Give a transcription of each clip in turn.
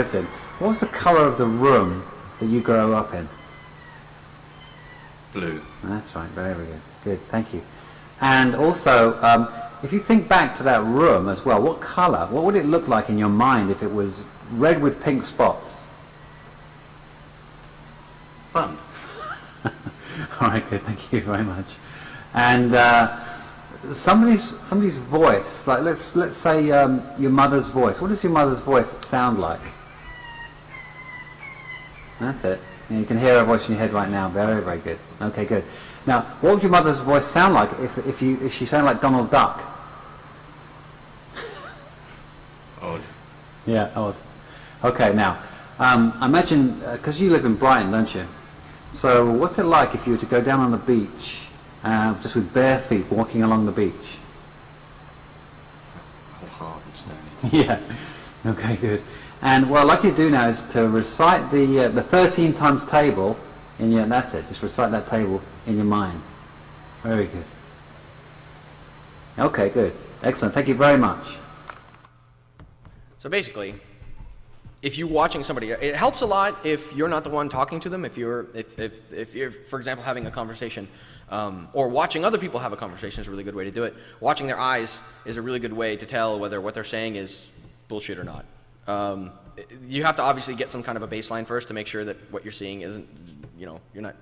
lived in. What was the colour of the room that you grew up in? Blue. That's right, very good. Good, thank you. And also, if you think back to that room as well, what colour, what would it look like in your mind if it was red with pink spots? Fun. All right, good, thank you very much. And somebody's voice, like let's say your mother's voice. What does your mother's voice sound like? That's it. Yeah, you can hear her voice in your head right now. Very, very good. Okay, good. Now, what would your mother's voice sound like if she sounded like Donald Duck? Odd. Yeah, odd. Okay, now, imagine, because you live in Brighton, don't you? So what's it like if you were to go down on the beach, just with bare feet, walking along the beach? All hard and stony. Yeah. Okay, good. And what I'd like you to do now is to recite the 13 times table in your, that's it, just recite that table in your mind. Very good. Okay, good. Excellent. Thank you very much. So basically, if you're watching somebody, it helps a lot if you're not the one talking to them. If you're, for example, having a conversation, or watching other people have a conversation is a really good way to do it. Watching their eyes is a really good way to tell whether what they're saying is bullshit or not. You have to obviously get some kind of a baseline first to make sure that what you're seeing isn't, you're not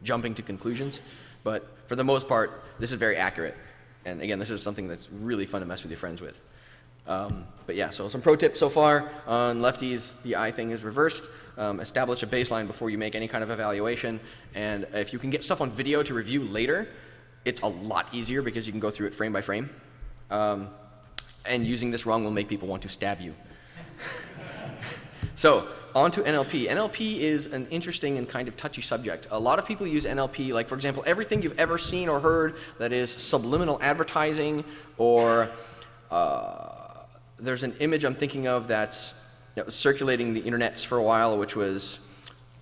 jumping to conclusions. But for the most part, this is very accurate. And again, this is something that's really fun to mess with your friends with. But yeah, so some pro tips so far. On lefties, the eye thing is reversed. Establish a baseline before you make any kind of evaluation. And if you can get stuff on video to review later, it's a lot easier because you can go through it frame by frame. And using this wrong will make people want to stab you. So, on to NLP. NLP is an interesting and kind of touchy subject. A lot of people use NLP, like for example, everything you've ever seen or heard that is subliminal advertising, or there's an image I'm thinking of that was circulating the internets for a while, which was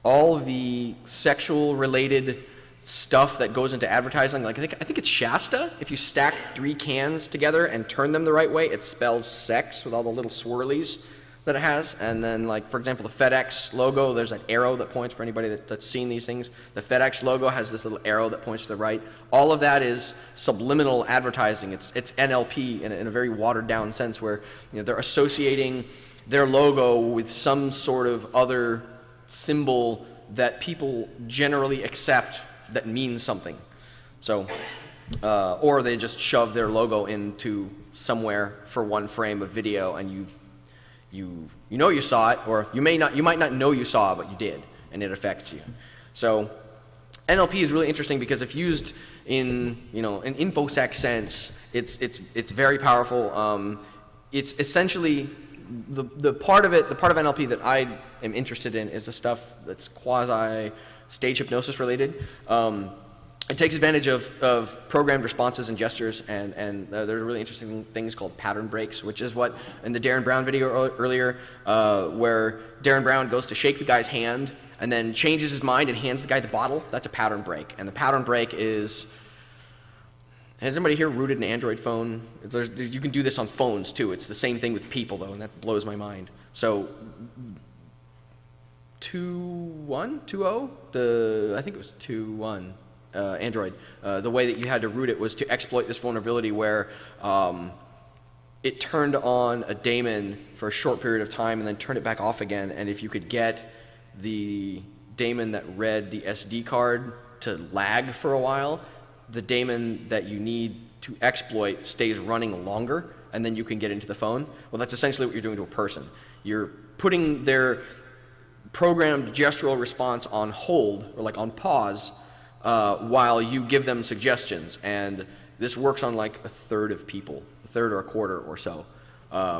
all the sexual related stuff that goes into advertising. Like I think it's Shasta. If you stack 3 cans together and turn them the right way, it spells sex with all the little swirlies that it has. And then, like for example, the FedEx logo, there's an arrow that points for anybody that's seen these things. The FedEx logo has this little arrow that points to the right. All of that is subliminal advertising. It's NLP in a very watered down sense, where they're associating their logo with some sort of other symbol that people generally accept that means something. So, or they just shove their logo into somewhere for one frame of video, and you know you saw it, or you might not know you saw it, but you did, and it affects you. So NLP is really interesting because if used in an infosec sense, it's very powerful. It's essentially the part of NLP that I am interested in is the stuff that's quasi stage hypnosis related. It takes advantage of programmed responses and gestures, and there's really interesting things called pattern breaks, which is what in the Darren Brown video earlier, where Darren Brown goes to shake the guy's hand and then changes his mind and hands the guy the bottle. That's a pattern break. And the pattern break is, has anybody here rooted an Android phone? You can do this on phones too. It's the same thing with people though, and that blows my mind. So 2.1, I think it was 2.1. Android, the way that you had to root it was to exploit this vulnerability where it turned on a daemon for a short period of time and then turned it back off again. And if you could get the daemon that read the SD card to lag for a while, the daemon that you need to exploit stays running longer, and then you can get into the phone. Well, that's essentially what you're doing to a person. You're putting their programmed gestural response on hold, or like on pause, while you give them suggestions. And this works on like a third of people, a third or a quarter or so,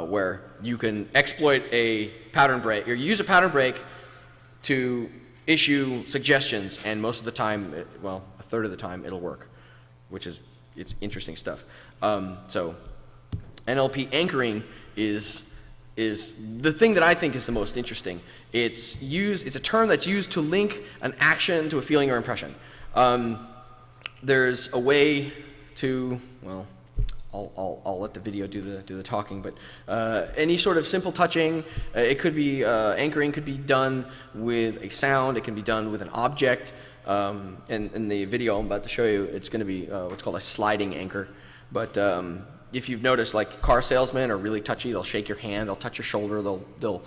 where you can exploit a pattern break, or use a pattern break to issue suggestions, and most of the time, a third of the time it'll work, it's interesting stuff. So NLP anchoring is the thing that I think is the most interesting. It's a term that's used to link an action to a feeling or impression. There's a way to, I'll let the video do the talking, but any sort of simple touching, it could be anchoring could be done with a sound, it can be done with an object. In the video I'm about to show you, it's going to be what's called a sliding anchor. But if you've noticed, like car salesmen are really touchy. They'll shake your hand, they'll touch your shoulder, they'll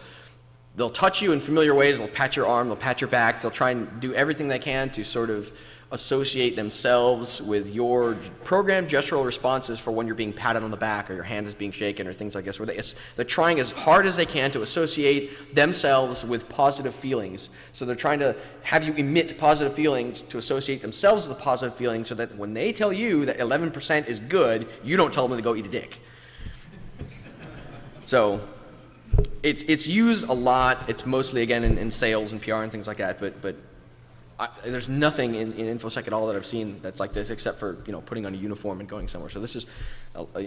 touch you in familiar ways. They'll pat your arm, they'll pat your back. They'll try and do everything they can to sort of associate themselves with your programmed gestural responses for when you're being patted on the back or your hand is being shaken or things like this, where they're trying as hard as they can to associate themselves with positive feelings. So they're trying to have you emit positive feelings to associate themselves with a positive feeling, so that when they tell you that 11% is good, you don't tell them to go eat a dick. So it's used a lot. It's mostly, again, in sales and PR and things like that, but there's nothing in InfoSec at all that I've seen that's like this, except for putting on a uniform and going somewhere. So this is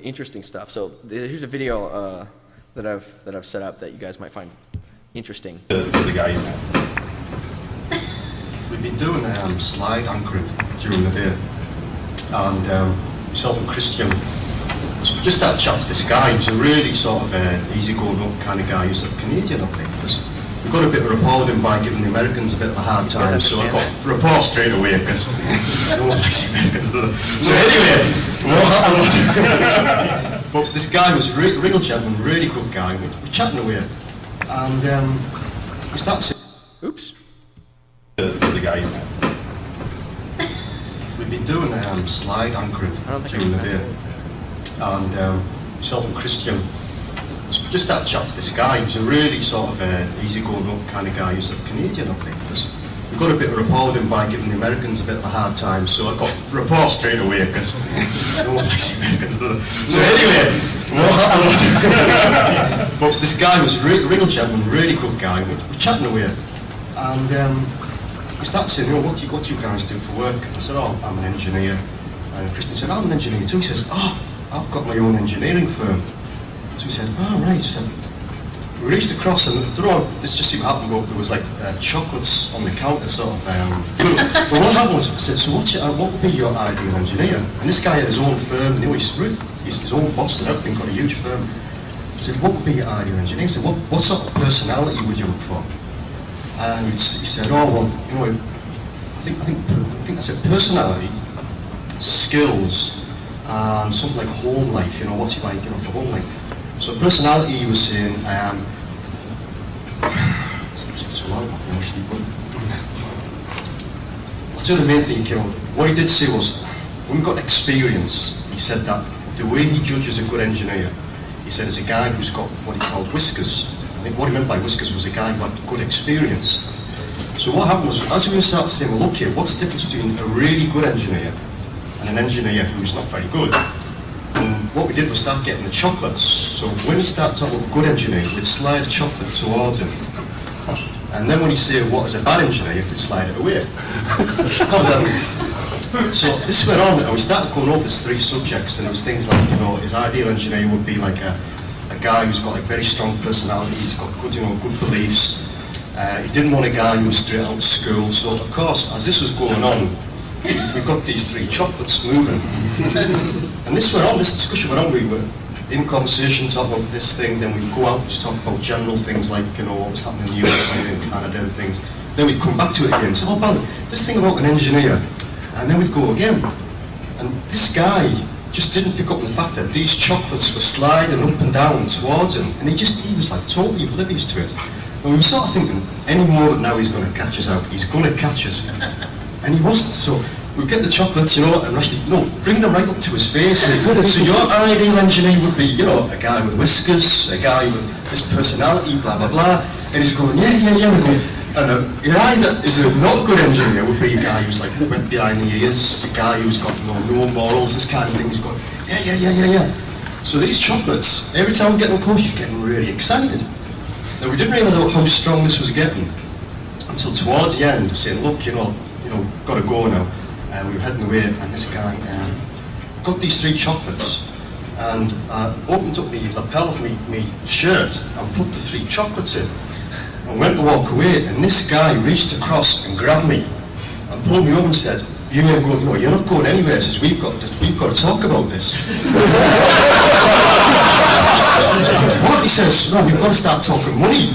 interesting stuff. So here's a video that I've set up that you guys might find interesting. The guy. We've been doing slide anchoring during the day, and myself and Christian just started chatting to this guy. He's a really sort of easygoing kind of guy. He's a Canadian, I think. We got a bit of rapport with him by giving the Americans a bit of a hard time, so I got rapport straight away, because no one likes the Americans. So anyway, what happened was, but this guy was a real gentleman, really good guy. We're chatting away, and he starts saying, oops. The guy. We've been doing slide anchoring during the day, and myself and Christian just started chatting to this guy. He's a really sort of easygoing kind of guy. He's a Canadian, I think. We got a bit of rapport with him by giving the Americans a bit of a hard time, so I got rapport straight away, because no one likes the Americans. So anyway, what happened was, but this guy was a real gentleman, really good guy. We're chatting away, and he started saying, what do you guys do for work? And I said, I'm an engineer. And Christian said, I'm an engineer too. He says, I've got my own engineering firm. So we said, right. He said, we reached across, and this just seemed to happen, but there was like chocolates on the counter, sort of. But what happened was, I said, so what would be your ideal engineer? And this guy had his own firm, and he's his own boss and everything, got a huge firm. I said, what would be your ideal engineer? He said, what sort of personality would you look for? And he said, I think I said personality, skills, and something like home life. What's he like, for home life? So personality, he was saying, it's a while back actually, but I'll tell you the main thing he came out with. What he did say was, when we got experience, he said that the way he judges a good engineer, he said, is a guy who's got what he called whiskers. I think what he meant by whiskers was a guy who had good experience. So what happened was, as we started saying, well, look here, what's the difference between a really good engineer and an engineer who's not very good? And what we did was start getting the chocolates. So when he started talking about good engineer, we'd slide a chocolate towards him. And then when he said what is a bad engineer, we'd slide it away. So this went on, and we started going over these three subjects, and it was things like, his ideal engineer would be like a guy who's got a very strong personality, he's got good, good beliefs. He didn't want a guy who was straight out of school. So of course, as this was going on, we got these three chocolates moving. And this discussion went on. We were in conversation, talking about this thing, then we'd go out and talk about general things like, what was happening in the USA and Canada and things. Then we'd come back to it again and say, this thing about an engineer. And then we'd go again. And this guy just didn't pick up on the fact that these chocolates were sliding up and down towards him. And he was like totally oblivious to it. And we were sort of thinking, any moment now he's going to catch us out. He's going to catch us. And he wasn't. So we'd get the chocolates, and actually, bring them right up to his face. So your ideal engineer would be, a guy with whiskers, a guy with this personality, blah, blah, blah. And he's going, yeah. And a guy that is not a good engineer would be a guy who's like went behind the ears. It's a guy who's got no morals, this kind of thing. He's going, yeah. So these chocolates, every time we get them close, he's getting really excited. Now we didn't really know how strong this was getting until towards the end, saying, look, got to go now. And we were heading away, and this guy got these three chocolates and opened up the lapel of my shirt and put the three chocolates in. And went to walk away, and this guy reached across and grabbed me and pulled me over and said, You hear him go, no, you're not going anywhere. He says, we've got to talk about this. What? He says, no, we've got to start talking money.